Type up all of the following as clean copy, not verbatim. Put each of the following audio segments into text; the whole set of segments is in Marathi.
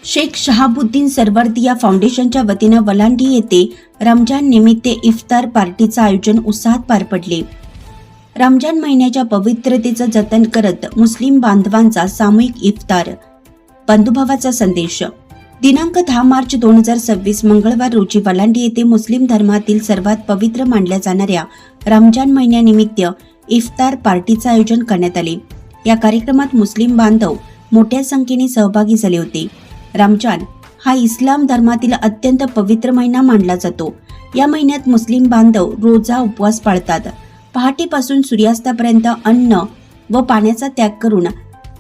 शेख शहाबुद्दीन सरवरदिया फाउंडेशनच्या वतीनं वलांडी येथे रमजान निमित्त इफ्तार पार्टीचं आयोजन उत्साहात पार पडले। रमजान महिन्याच्या पवित्रतेचं जतन करत मुस्लिम बांधवांचा सामूहिक इफ्तार, बंधुभावाचा संदेश। दिनांक 10 मार्च 2026 मंगळवार रोजी वलांडी येथे मुस्लिम धर्मातील सर्वात पवित्र मानल्या जाणाऱ्या रमजान महिन्यानिमित्त इफ्तार पार्टीचं आयोजन करण्यात आले। या कार्यक्रमात मुस्लिम बांधव मोठ्या संख्येने सहभागी झाले होते। रमजान हा इस्लाम धर्मातील अत्यंत पवित्र महिना मानला जातो। या महिन्यात मुस्लिम बांधव रोजा उपवास पाळतात। पहाटेपासून सूर्यास्तापर्यंत अन्न व पाण्याचा त्याग करून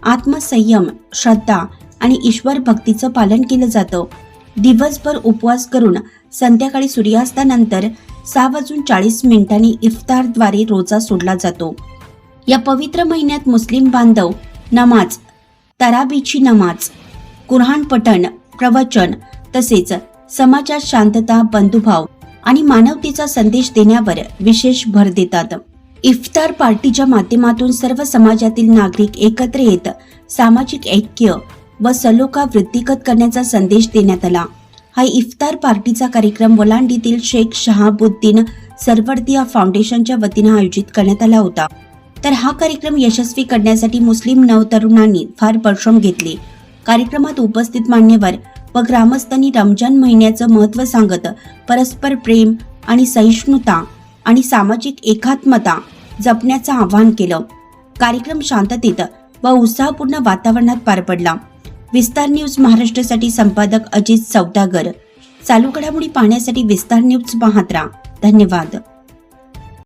आत्मसंयम, श्रद्धा आणि ईश्वर भक्तीचं पालन केलं जातं। दिवसभर उपवास करून संध्याकाळी सूर्यास्तानंतर 6:40 इफ्तारद्वारे रोजा सोडला जातो। या पवित्र महिन्यात मुस्लिम बांधव नमाज, तराबीची नमाज, कुराण पठण, प्रवचन तसेच समाजात शांतता, बंधुभाव आणि मानवतेचा संदेश देण्यावर विशेष भर देतात। इफ्तार पार्टीच्या माध्यमातून सर्व समाजातील नागरिक एकत्र येत सामाजिक ऐक्य व सलोखा वृद्धिंगत करण्याचा संदेश देण्यात आला। हा इफ्तार पार्टीचा कार्यक्रम वलांडीतील शेख शहाबुद्दीन सरवरदिया फाउंडेशनच्या वतीने आयोजित करण्यात आला होता। तर हा कार्यक्रम यशस्वी करण्यासाठी मुस्लिम नवतरुणांनी फार परिश्रम घेतले। कार्यक्रमात उपस्थित मान्यवर व ग्रामस्थांनी रमजान महिन्याचं महत्त्व सांगत परस्पर प्रेम आणि सहिष्णुता आणि सामाजिक एकात्मता जपण्याचं आवाहन केलं। कार्यक्रम शांततेत व उत्साहपूर्ण वातावरणात पार पडला। विस्तार न्यूज महाराष्ट्रासाठी संपादक अजित सौदागर। चालू घडामोडी पाहण्यासाठी विस्तार न्यूज पाहत राहा। धन्यवाद।